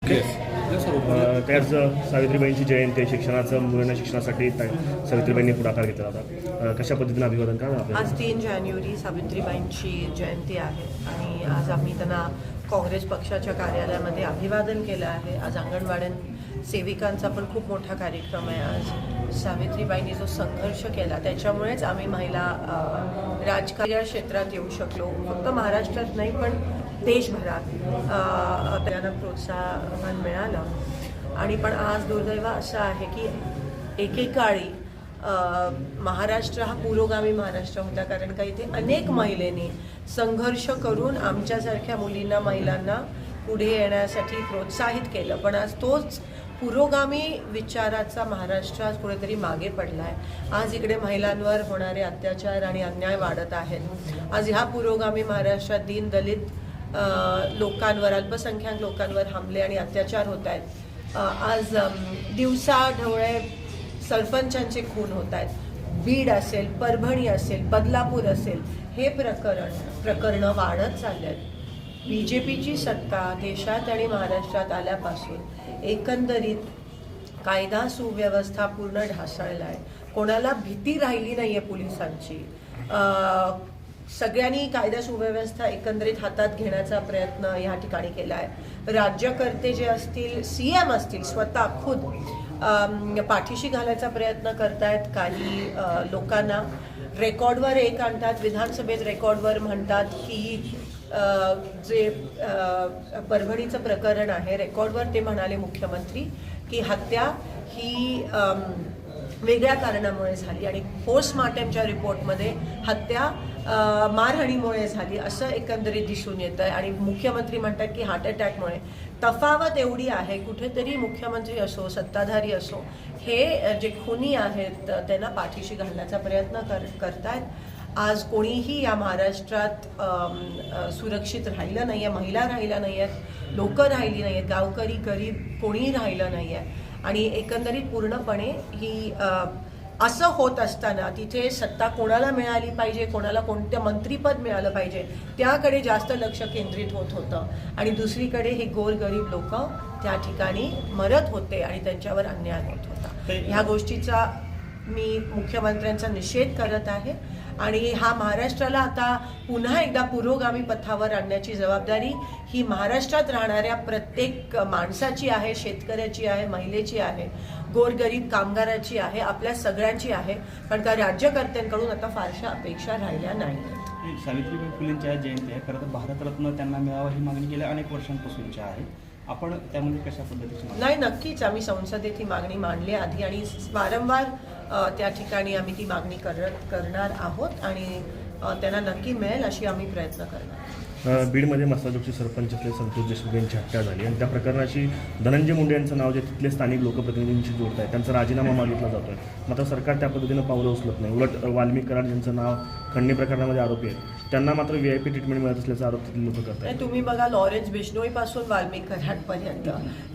त्याच सावित्रीबाईंची जयंती आहे, शिक्षणाचं मुलांना शिक्षणासाठी सावित्रीबाईंनी पुढाकार घेतला होता. कशा पद्धतीने अभिवादन का? आज 3 जानेवारी सावित्रीबाईंची जयंती आहे आणि आज आम्ही त्यांना काँग्रेस पक्षाच्या कार्यालयामध्ये अभिवादन केलं आहे. आज अंगणवाडी सेविकांचा पण खूप मोठा कार्यक्रम आहे. आज सावित्रीबाईंनी जो संघर्ष केला त्याच्यामुळेच आम्ही महिला राजकीय क्षेत्रात येऊ शकलो. फक्त महाराष्ट्रात नाही पण देशभरात त्यांना प्रोत्साहन मिळालं. आणि पण आज दुर्दैव असं आहे की एकेकाळी महाराष्ट्र हा पुरोगामी महाराष्ट्र होता, कारण का इथे अनेक महिलांनी संघर्ष करून आमच्यासारख्या मुलींना महिलांना पुढे येण्यासाठी प्रोत्साहित केलं. पण आज तोच पुरोगामी विचाराचा महाराष्ट्र आज कुठेतरी मागे पडला आहे. आज इकडे महिलांवर होणारे अत्याचार आणि अन्याय वाढत आहेत. आज ह्या पुरोगामी महाराष्ट्रात दीन दलित लोकांवर, अल्पसंख्याक लोकांवर हमले आणि अत्याचार होत आहेत. आज दिवसा ढवळे सरपंचांचे खून होत आहेत. बीड असेल, परभणी असेल, बदलापूर असेल, हे प्रकरणं वाढत चालले आहेत. BJPची सत्ता देशात आणि महाराष्ट्रात आल्यापासून एकंदरीत कायदा सुव्यवस्था पूर्ण ढासळला आहे. कोणाला भीती राहिली नाही आहे पोलिसांची. सगळ्यांनी कायदा सुव्यवस्था एकंदरीत हातात घेण्याचा प्रयत्न या ठिकाणी केला आहे. राज्यकर्ते जे असतील, CM असतील, स्वतः खुद पाठीशी घालायचा प्रयत्न करतायत. काही लोकांना रेकॉर्डवर आणतात, विधानसभेत रेकॉर्डवर म्हणतात की जे परभणीचं प्रकरण आहे रेकॉर्डवर ते म्हणाले मुख्यमंत्री की हत्या ही वेगळ्या कारणामुळे झाली आणि पोस्टमार्टमच्या रिपोर्टमध्ये हत्या मारहाणीमुळे झाली असं एकंदरीत दिसून येतं आहे. आणि मुख्यमंत्री म्हणतात की हार्ट अटॅकमुळे. तफावत एवढी आहे, कुठेतरी मुख्यमंत्री असो, सत्ताधारी असो, हे जे खुनी आहेत त्यांना पाठीशी घालण्याचा प्रयत्न करतायत. आज कोणीही या महाराष्ट्रात सुरक्षित राहिलं नाही आहे. महिला राहिल्या नाही आहेत, लोकं राहिली नाही आहेत, गावकरी गरीब कोणीही राहिलं नाही आहे. आणि एकंदरीत पूर्णपणे ही असं होत असताना तिथे सत्ता कोणाला मिळाली पाहिजे, कोणाला कोणतं मंत्रीपद मिळालं पाहिजे त्याकडे जास्त लक्ष केंद्रित होत होतं. आणि दुसरीकडे हे गोरगरीब लोक त्या ठिकाणी मरत होते आणि त्यांच्यावर अन्याय होत होता. ह्या गोष्टीचा मी मुख्यमंत्र्यांचा निषेध करत आहे. आणि हा महाराष्ट्राला आता पुन्हा एकदा पुरोगामी पथावर आणण्याची जबाबदारी ही महाराष्ट्रात राहणाऱ्या प्रत्येक माणसाची आहे, शेतकऱ्याची आहे, महिलेची आहे, गोरगरीब कामगाराची आहे, आपल्या सगळ्यांची आहे. कारण का राज्यकर्त्यांकडून आता फारशा अपेक्षा राहिल्या नाही. सावित्रीबाई फुलेंच्या जयंती आहे, खरं तर भारतरत्न त्यांना मिळावं ही मागणी गेल्या अनेक वर्षांपासूनची आहे. आपण त्यामध्ये कशा पद्धतीची? नाही, नक्कीच आम्ही संसदेत ही मागणी मांडली आधी आणि वारंवार त्या ठिकाणी आम्ही ती मागणी करणार आहोत आणि त्यांना नक्की मिळेल अशी आम्ही प्रयत्न करणार. बीडमध्ये मसाजोगचे सरपंच असले संतोष देशमुख यांची हत्या झाली आणि त्या प्रकरणाशी धनंजय मुंडे यांचं नाव जे तिथले स्थानिक लोकप्रतिनिधींशी जोडत आहे, त्यांचा राजीनामा मागितला जातोय. मात्र सरकार त्या पद्धतीनं पावलं उचलत नाही. उलट वाल्मिक कराड ज्यांचं नाव खंडणी प्रकरणामध्ये आरोपी आहे त्यांना मात्र VIP ट्रीटमेंट मिळत असल्याचा आरोप तिथले लोक करतात. तुम्ही बघा, लॉरेन्स बिश्नोईपासून वाल्मिक कराडपर्यंत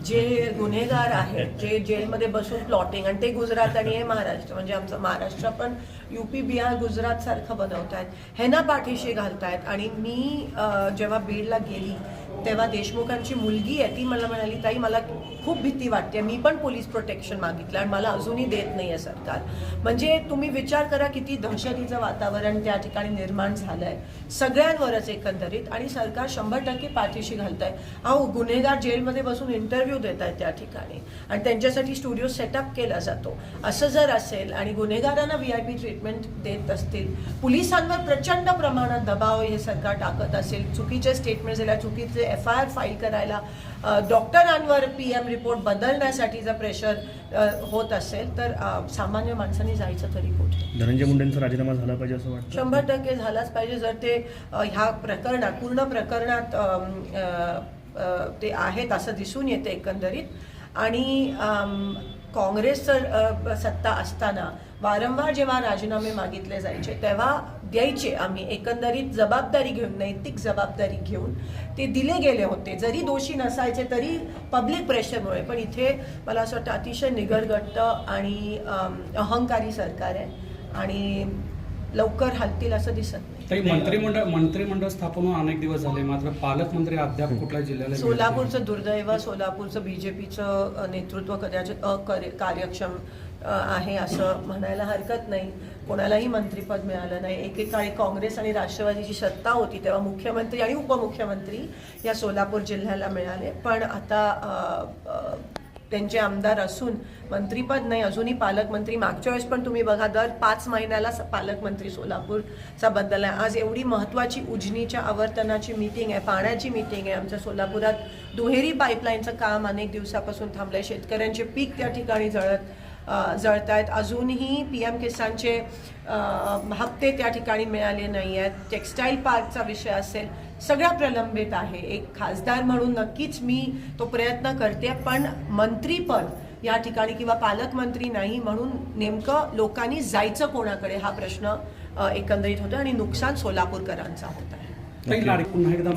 जे गुन्हेगार आहेत, जे जेलमध्ये बसून प्लॉटिंग, आणि ते गुजरात आणि हे महाराष्ट्र, म्हणजे आमचं महाराष्ट्र पण UP बिहार गुजरात सारखं बनवतायत, ह्यांना पाठीशी घालतायत. आणि मी जेव्हा बीडला गेली तेव्हा देशमुखांची मुलगी आहे, ती मला म्हणाली, ताई मला खूप भीती वाटते, मी पण पोलीस प्रोटेक्शन मागितलं आणि मला अजूनही देत नाही आहे सरकार. म्हणजे तुम्ही विचार करा किती दहशतीचं वातावरण त्या ठिकाणी निर्माण झालं आहे सगळ्यांवरच एकंदरीत. आणि सरकार 100% पाठीशी घालत आहे. अहो, गुन्हेगार जेलमध्ये बसून इंटरव्ह्यू देत आहेत त्या ठिकाणी आणि त्यांच्यासाठी स्टुडिओ सेटअप केला जातो. असं जर असेल आणि गुन्हेगारांना VIP ट्रीटमेंट देत असतील, पोलिसांवर प्रचंड प्रमाणात दबाव हे सरकार टाकत असेल, चुकीचे स्टेटमेंट दिल्या, चुकीचे FIR फाईल करायला, डॉक्टरांवर PM रिपोर्ट बदलण्यासाठी जर प्रेशर होत असेल तर सामान्य माणसांनी जायचं तरी कुठे? धनंजय मुंडेंचा राजीनामा झाला पाहिजे असं वाटतं? 100% झालाच पाहिजे. जर ते ह्या प्रकरणात पूर्ण प्रकरणात ते आहेत असं दिसून येते एकंदरीत. आणि काँग्रेसचं सत्ता असताना वारंवार जेव्हा राजीनामे मागितले जायचे तेव्हा द्यायचे आम्ही, एकंदरीत जबाबदारी घेऊन, नैतिक जबाबदारी घेऊन ते दिले गेले होते, जरी दोषी नसायचे तरी पब्लिक प्रेशरमुळे. पण इथे मला असं वाटतं अतिशय निगरगट्ट आणि अहंकारी सरकार आहे आणि लवकर हलतील असं दिसत नाही. मंत्रिमंडळ स्थापन होऊन अनेक दिवस झाले, मात्र पालकमंत्री अद्याप कुठल्या जिल्ह्याला मिळत नाही. सोलापूरचं दुर्दैव, सोलापूरचं बीजेपीचं नेतृत्व कदाचित कार्यक्षम आहे असं म्हणायला हरकत नाही. कोणालाही मंत्रिपद मिळालं नाही. एकेकाळी काँग्रेस आणि राष्ट्रवादीची सत्ता होती तेव्हा मुख्यमंत्री आणि उपमुख्यमंत्री या सोलापूर जिल्ह्याला मिळाले, पण आता त्यांचे आमदार असून मंत्रिपद नाही, अजूनही पालकमंत्री. मागच्या वेळेस पण तुम्ही बघा, दर 5 महिन्याला पालकमंत्री सोलापूरचा बदल आहे. आज एवढी महत्त्वाची उजनीच्या आवर्तनाची मीटिंग आहे, पाण्याची मीटिंग आहे. आमच्या सोलापुरात दुहेरी पाईपलाईनचं काम अनेक दिवसापासून थांबलंय. शेतकऱ्यांचे पीक त्या ठिकाणी जळत आहेत. अजूनही PM किसानचे हप्ते त्या ठिकाणी मिळाले नाही आहेत. टेक्स्टाईल पार्कचा विषय असेल, सगळ्या प्रलंबित आहे. एक खासदार म्हणून नक्कीच मी तो प्रयत्न करते, पण मंत्रीपद या ठिकाणी किंवा पालकमंत्री नाही म्हणून नेमकं लोकांनी जायचं कोणाकडे हा प्रश्न एकंदरीत होतो आणि नुकसान सोलापूरकरांचा होत आहे. पुन्हा एकदा